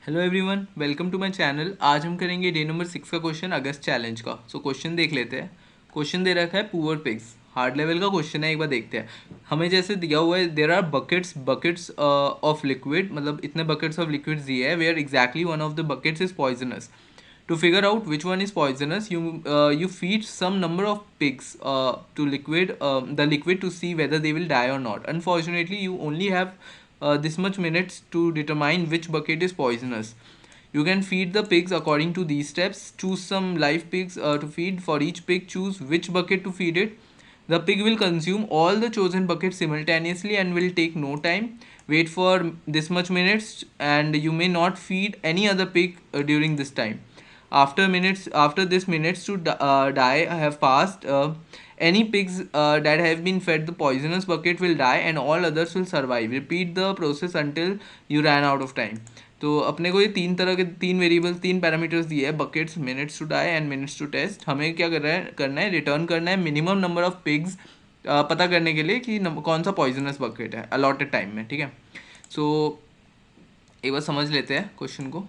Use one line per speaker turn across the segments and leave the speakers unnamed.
Hello everyone, welcome to my channel. आज हम करेंगे डे नंबर 6 का क्वेश्चन अगस्त चैलेंज का। सो क्वेश्चन देख लेते हैं। क्वेश्चन दे रखा है पुअर पिग्स। हार्ड लेवल का क्वेश्चन है, एक बार देखते हैं। हमें जैसे दिया हुआ है there are buckets buckets of liquid, मतलब इतने बकेट्स ऑफ लिक्विड्स दिए हैं where exactly one of the buckets is poisonous. To figure out which one is poisonous, you feed some number of pigs to the liquid to see whether they will die or not. Unfortunately, you only have this much minutes to determine which bucket is poisonous. You can feed the pigs according to these steps. Choose some live pigs to feed. For each pig, choose which bucket to feed it. The pig will consume all the chosen buckets simultaneously and will take no time. Wait for this much minutes, and you may not feed any other pig during this time. After this minutes to die have passed, any pigs that have been fed the poisonous bucket will die and all others will survive. Repeat the process until you ran out of time. तो अपने को ये तीन तरह के तीन variables, तीन parameters दिए हैं, buckets, minutes to die and minutes to test. हमें क्या करना है रिटर्न करना है मिनिमम नंबर ऑफ पिग्स पता करने के लिए कि कौन सा पॉइजनस बकेट है अलॉटेड टाइम में। ठीक है, सो एक बार समझ लेते हैं क्वेश्चन को।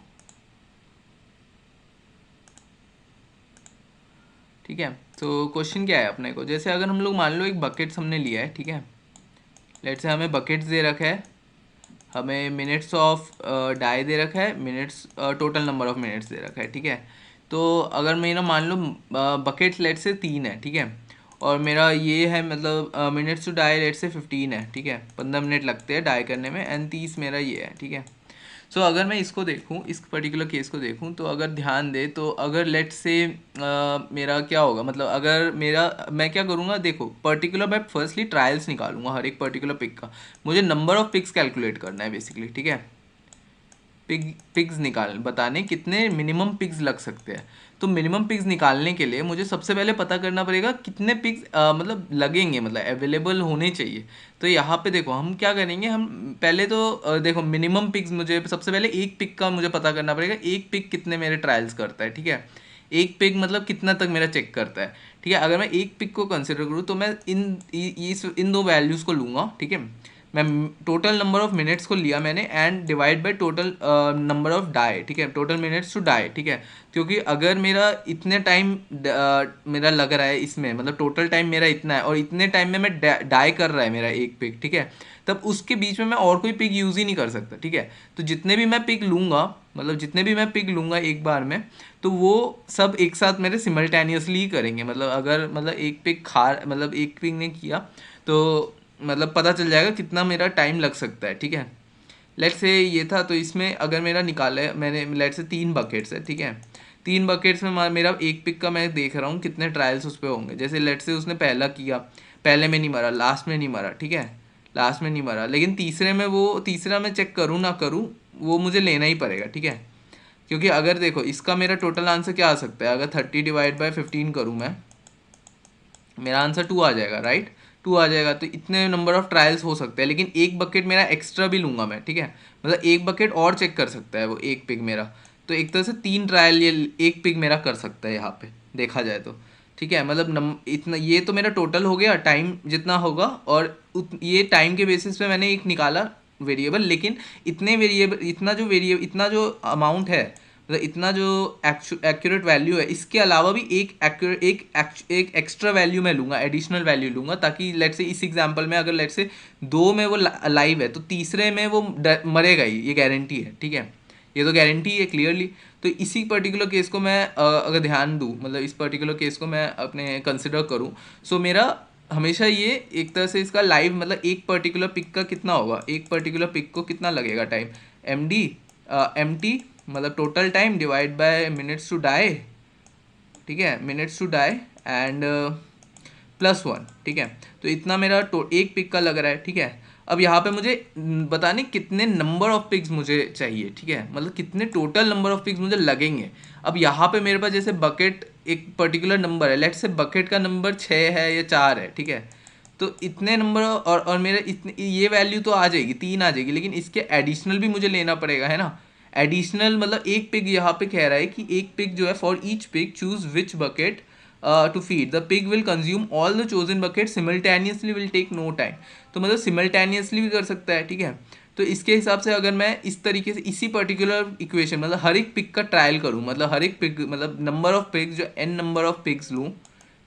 ठीक है, तो क्वेश्चन क्या है अपने को, जैसे अगर हम लोग मान लो एक बकेट्स हमने लिया है। ठीक है, लेट्स से हमें बकेट्स दे रखा है, हमें मिनट्स ऑफ डाई दे रखा है, minutes total number of minutes दे रखा है। ठीक है, तो अगर मेरा मान लो बकेट्स लेट से 3 है। ठीक है, और मेरा ये है मतलब मिनट्स टू डाई लेट से 15 है। ठीक है, 15 मिनट लगते हैं डाई करने में एंड 30 मेरा ये है। ठीक है, सो अगर मैं इसको देखूं, इस पर्टिकुलर केस को देखूं, तो अगर ध्यान दे तो अगर लेट से मेरा क्या होगा, मतलब अगर मैं क्या करूंगा, देखो पर्टिकुलर मैं फर्स्टली ट्रायल्स निकालूंगा हर एक पर्टिकुलर पिक का। मुझे नंबर ऑफ पिक्स कैलकुलेट करना है बेसिकली। ठीक है, पिग्स बताने कितने मिनिमम पिग्स लग सकते हैं। तो मिनिमम पिग्स निकालने के लिए मुझे सबसे पहले पता करना पड़ेगा कितने पिग्स मतलब लगेंगे, मतलब अवेलेबल होने चाहिए। तो यहाँ पे देखो हम क्या करेंगे, हम पहले तो देखो मिनिमम पिग्स, मुझे सबसे पहले एक पिग का मुझे पता करना पड़ेगा, एक पिग कितने मेरे ट्रायल्स करता है। ठीक है, एक पिग मतलब कितना तक मेरा चेक करता है। ठीक है, अगर मैं एक पिग को कंसिडर करूँ तो मैं इन दो वैल्यूज़ को लूँगा। ठीक है, मैं टोटल नंबर ऑफ मिनट्स को लिया मैंने and divide by total number of die. ठीक है, टोटल मिनट्स टू डाई। ठीक है, क्योंकि अगर मेरा इतने टाइम मेरा लग रहा है इसमें, मतलब टोटल टाइम मेरा इतना है और इतने टाइम में मैं डाई कर रहा है मेरा एक पिग। ठीक है, तब उसके बीच में मैं और कोई पिग यूज़ ही नहीं कर सकता। ठीक है, तो जितने भी मैं पिग लूँगा, मतलब जितने भी मैं पिग लूँगा एक बार में, तो वो सब एक साथ मेरे सिमल्टेनियसली ही करेंगे। मतलब अगर मतलब एक पिग मतलब एक पिग ने किया तो मतलब पता चल जाएगा कितना मेरा टाइम लग सकता है। ठीक है, लेट से ये था, तो इसमें अगर मेरा निकाला है मैंने, लेट से 3 बकेट्स है। ठीक है, 3 बकेट्स में मेरा एक पिक का मैं देख रहा हूँ कितने ट्रायल्स उस पर होंगे। जैसे लेट से उसने पहला किया, पहले में नहीं मरा, लास्ट में नहीं मरा। ठीक है, लास्ट में नहीं मरा, लेकिन तीसरे में, वो तीसरा मैं चेक करूँ ना करूँ, वो मुझे लेना ही पड़ेगा। ठीक है, क्योंकि अगर देखो इसका मेरा टोटल आंसर क्या आ सकता है, अगर 30 डिवाइड बाई 15 करूँ मैं, मेरा आंसर 2 आ जाएगा। राइट, 2 आ जाएगा। तो इतने नंबर ऑफ ट्रायल्स हो सकते हैं, लेकिन एक बकेट मेरा एक्स्ट्रा भी लूँगा मैं। ठीक है, मतलब एक बकेट और चेक कर सकता है वो एक पिग मेरा। तो एक तरह से 3 ट्रायल ये एक पिग मेरा कर सकता है यहाँ पे देखा जाए तो। ठीक है, मतलब इतना, ये तो मेरा टोटल हो गया टाइम जितना होगा, और ये टाइम के बेसिस पे मैंने एक निकाला वेरिएबल। लेकिन इतना जो अमाउंट है, मतलब इतना जो एक्यूरेट वैल्यू है, इसके अलावा भी एक एक्स्ट्रा वैल्यू मैं लूँगा, एडिशनल वैल्यू लूँगा, ताकि लेट से इस एग्जांपल में अगर लेट से 2 में वो लाइव है तो तीसरे में वो मरेगा ही, ये गारंटी है। ठीक है, ये तो गारंटी है क्लियरली। तो इसी पर्टिकुलर केस को मैं अगर ध्यान दूँ, मतलब इस पर्टिकुलर केस को मैं अपने कंसिडर करूँ, सो मेरा हमेशा ये एक तरह से इसका लाइव, मतलब एक पर्टिकुलर पिक का कितना होगा, एक पर्टिकुलर पिक को कितना लगेगा टाइम, एम टी मतलब total time divide by minutes to die. ठीक है, मिनट्स टू डाई एंड +1। ठीक है, तो इतना मेरा एक पिक का लग रहा है। ठीक है, अब यहाँ पे मुझे बताने कितने नंबर ऑफ पिक्स मुझे चाहिए। ठीक है, मतलब कितने टोटल नंबर ऑफ पिक्स मुझे लगेंगे। अब यहाँ पे मेरे पास जैसे बकेट एक पर्टिकुलर नंबर है, लेट से बकेट का नंबर 6 है या 4 है। ठीक है, तो इतने नंबर और मेरे इतने ये वैल्यू तो आ जाएगी, 3 आ जाएगी, लेकिन इसके एडिशनल भी मुझे लेना पड़ेगा, है ना। एडिशनल मतलब एक पिग यहाँ पे कह रहा है कि एक पिग जो है, for each pig choose which bucket to feed the pig will consume all the chosen bucket simultaneously will take no time. तो मतलब सिमल्टेनियसली भी कर सकता है। ठीक है, तो इसके हिसाब से अगर मैं इस तरीके से इसी पर्टिकुलर इक्वेशन मतलब हर एक पिक का ट्रायल करूँ, मतलब हर एक पिक मतलब नंबर ऑफ पिक्स जो n नंबर ऑफ पिक्स लूँ,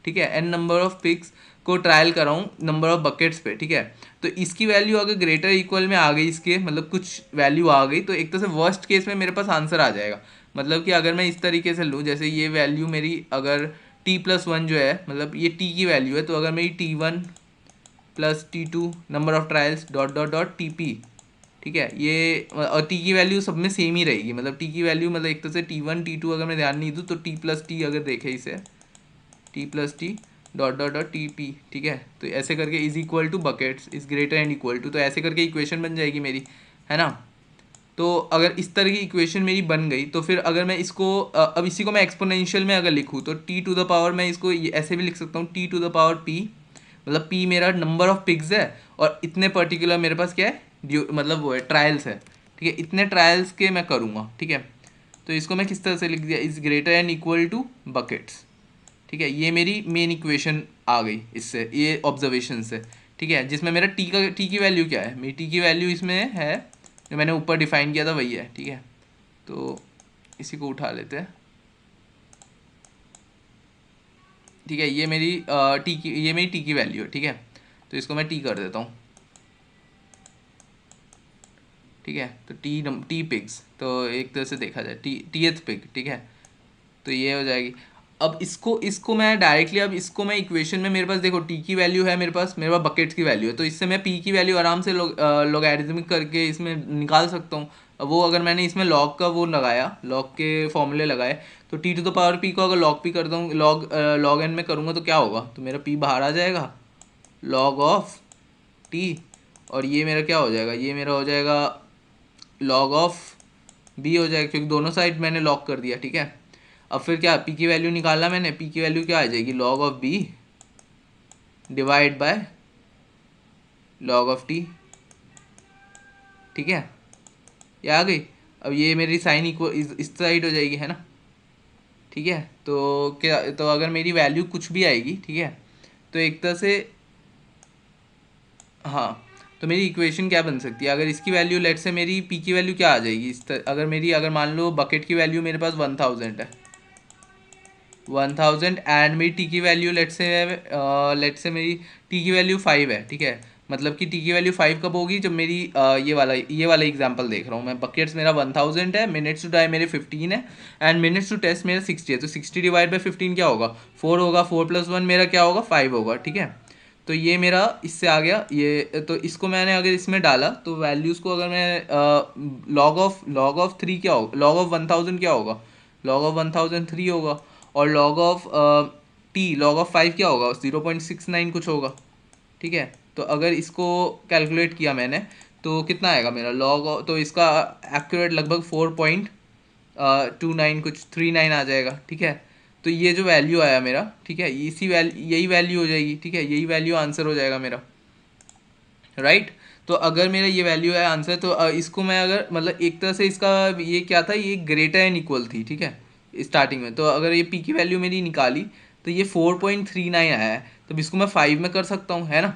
ठीक है, n नंबर ऑफ पिक्स को ट्रायल कराऊँ नंबर ऑफ बकेट्स पे, ठीक है, तो इसकी वैल्यू अगर ग्रेटर इक्वल में आ गई, इसके मतलब कुछ वैल्यू आ गई, तो एक तरह से वर्स्ट केस में मेरे पास आंसर आ जाएगा। मतलब कि अगर मैं इस तरीके से लूँ, जैसे ये वैल्यू मेरी अगर t+1 जो है, मतलब ये t की वैल्यू है, तो अगर मेरी t1 plus t2 number of trials dot dot dot T, ठीक है, ये और टी की वैल्यू सब में सेम ही रहेगी, मतलब टी की वैल्यू मतलब एक तरह से t1 t2 अगर मैं ध्यान नहीं दूँ तो t+t अगर देखें इसे t+t dot dot dot T P, ठीक है, तो ऐसे करके is equal to buckets is greater and equal to, तो ऐसे करके इक्वेशन बन जाएगी मेरी, है ना। तो अगर इस तरह की इक्वेशन मेरी बन गई तो फिर अगर मैं इसको अब इसी को मैं एक्सपोनेंशियल में अगर लिखूँ तो टी टू द पावर मैं इसको ऐसे भी लिख सकता हूँ T to the power P, मतलब पी मेरा नंबर ऑफ पिग्स है और इतने पर्टिकुलर मेरे पास क्या है मतलब वो है ट्रायल्स है, ठीक है, इतने ट्रायल्स के मैं करूँगा, ठीक है। तो इसको मैं किस तरह से लिख दिया, is greater and equal to buckets, ठीक है, ये मेरी मेन इक्वेशन आ गई इससे, ये ऑब्जर्वेशन से, ठीक है, जिसमें मेरा टी की वैल्यू क्या है, मेरी टी की वैल्यू इसमें है जो मैंने ऊपर डिफाइन किया था वही है, ठीक है। तो इसी को उठा लेते हैं, ठीक है, ये मेरी ये मेरी टी की वैल्यू है, ठीक है, तो इसको मैं टी कर देता हूँ, ठीक है, तो टी पिग्स, तो एक तरह से देखा जाए टीएथ पिग, ठीक है, तो ये हो जाएगी। अब इसको मैं डायरेक्टली, अब इसको मैं इक्वेशन में, मेरे पास देखो टी की वैल्यू है, मेरे पास बकेट्स की वैल्यू है, तो इससे मैं पी की वैल्यू आराम से लॉगरिथमिक करके इसमें निकाल सकता हूँ। अब वो अगर मैंने इसमें लॉग का वो लगाया, लॉग के फॉर्मूले लगाए, तो T to the power P को अगर लॉग पी कर दूँ, लॉग एन में करूँगा तो क्या होगा, तो मेरा पी बाहर आ जाएगा लॉग ऑफ टी, और ये मेरा क्या हो जाएगा, ये मेरा हो जाएगा लॉग ऑफ बी हो जाएगा, क्योंकि दोनों साइड मैंने लॉग कर दिया, ठीक है। अब फिर क्या, पी की वैल्यू निकाला मैंने, पी की वैल्यू क्या आ जाएगी, log of B divide by log of T, ठीक है, ये आ गई। अब ये मेरी साइन इक्वल इस साइड हो जाएगी, है ना, ठीक है। तो क्या, तो अगर मेरी वैल्यू कुछ भी आएगी, ठीक है, तो एक तरह से, हाँ, तो मेरी इक्वेशन क्या बन सकती है, अगर इसकी वैल्यू लेट से मेरी पी की वैल्यू क्या आ जाएगी, अगर मेरी, अगर मान लो बकेट की वैल्यू मेरे पास 1000 है, 1000 एंड मेरी टी की वैल्यू लेट से मेरी टी की वैल्यू 5 है, ठीक है, मतलब कि टी की वैल्यू 5 कब होगी, जब मेरी ये वाला एग्जांपल देख रहा हूँ मैं, बकेट्स मेरा 1000 है, मिनट्स टू डाई मेरे 15 है, एंड मिनट्स टू टेस्ट मेरा 60 है, तो 60 डिवाइड बाई 15 क्या होगा, 4 होगा, 4+1 मेरा क्या होगा, 5 होगा, ठीक है। तो ये मेरा इससे आ गया ये, तो इसको मैंने अगर इसमें डाला तो वैल्यूज़ को अगर मैं लॉग ऑफ 3 क्या होगा, लॉग ऑफ 1000 क्या होगा, लॉग ऑफ 1003 होगा, और लॉग ऑफ 5 क्या होगा, 0.69 कुछ होगा, ठीक है। तो अगर इसको कैलकुलेट किया मैंने तो कितना आएगा मेरा तो इसका एक्यूरेट लगभग 4.29 कुछ 39 आ जाएगा, ठीक है। तो ये जो वैल्यू आया मेरा, ठीक है, यही वैल्यू हो जाएगी, ठीक है, यही वैल्यू आंसर हो जाएगा मेरा, राइट। तो अगर मेरा ये वैल्यू है आंसर, तो इसको मैं अगर मतलब एक तरह से इसका ये क्या था, ये ग्रेटर एंड इक्वल थी, ठीक है, स्टार्टिंग में, तो अगर ये पी की वैल्यू मेरी निकाली तो ये 4.39 आया है, तो इसको मैं 5 में कर सकता हूँ, है ना,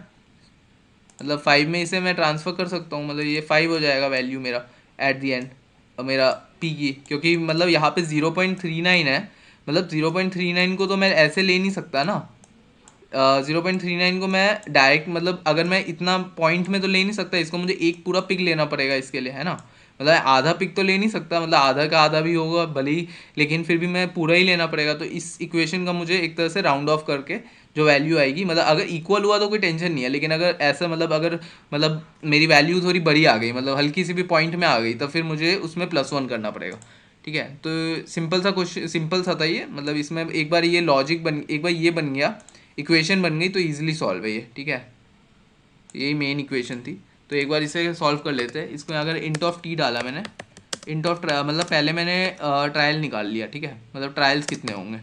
मतलब 5 में इसे मैं ट्रांसफ़र कर सकता हूँ, मतलब ये 5 हो जाएगा वैल्यू मेरा एट दी एंड, मेरा पी की, क्योंकि मतलब यहाँ पे 0.39 है, मतलब 0.39 को तो मैं ऐसे ले नहीं सकता ना, 0.39 को मैं डायरेक्ट, मतलब अगर मैं इतना पॉइंट में तो ले नहीं सकता इसको, मुझे एक पूरा पिक लेना पड़ेगा इसके लिए, है ना, मतलब आधा पिक तो ले नहीं सकता, मतलब आधा का आधा भी होगा भले ही, लेकिन फिर भी मैं पूरा ही लेना पड़ेगा, तो इस इक्वेशन का मुझे एक तरह से राउंड ऑफ करके जो वैल्यू आएगी, मतलब अगर इक्वल हुआ तो कोई टेंशन नहीं है, लेकिन अगर ऐसा मतलब अगर मतलब मेरी वैल्यू थोड़ी बड़ी आ गई, मतलब हल्की सी भी पॉइंट में आ गई, तो फिर मुझे उसमें +1 करना पड़ेगा, ठीक है। तो सिंपल सा क्वेश्चन, सिंपल सा था ये, मतलब इसमें एक बार ये लॉजिक एक बार ये बन गया, इक्वेशन बन गई तो ईजिली सॉल्व है ये, ठीक है, यही मेन इक्वेशन थी। तो एक बार इसे सॉल्व कर लेते हैं, इसमें अगर इंट ऑफ टी डाला मैंने, इंट ऑफ मतलब पहले मैंने ट्रायल निकाल लिया, ठीक है, मतलब ट्रायल्स कितने होंगे,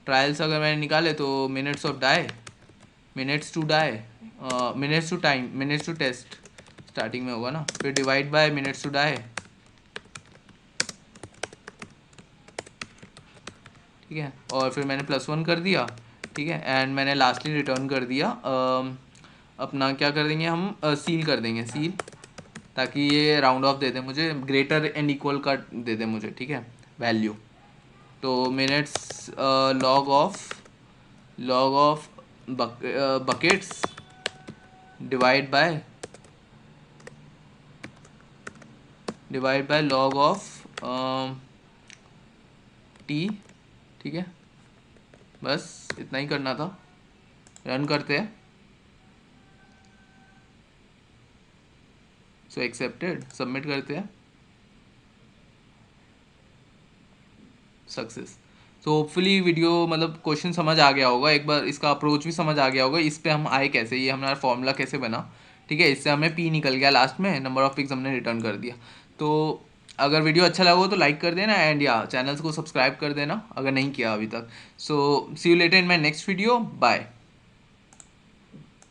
ट्रायल्स अगर मैंने निकाले तो minutes of die, minutes to die, minutes to time, minutes to test starting में होगा ना, फिर divide by minutes to die, ठीक है, और फिर मैंने +1 कर दिया, ठीक है, एंड मैंने लास्टली रिटर्न कर दिया अपना क्या कर देंगे हम, सील कर देंगे, सील, ताकि ये राउंड ऑफ दे दे मुझे, ग्रेटर एंड इक्वल का दे दे मुझे, ठीक है, वैल्यू। तो minutes log of buckets divide by log of T, ठीक है, बस इतना ही करना था। रन करते हैं। सो एक्सेप्टेड, सबमिट करते हैं, सक्सेस। सो होपफुली वीडियो मतलब क्वेश्चन समझ आ गया होगा, एक बार इसका अप्रोच भी समझ आ गया होगा, इस पे हम आए कैसे, ये हमारा फॉर्मूला कैसे बना, ठीक है, इससे हमें पी निकल गया लास्ट में, नंबर ऑफ पिक्स हमने रिटर्न कर दिया। तो अगर वीडियो अच्छा लगा हो तो लाइक कर देना, एंड या चैनल्स को सब्सक्राइब कर देना अगर नहीं किया अभी तक। So see you later in my next video, bye.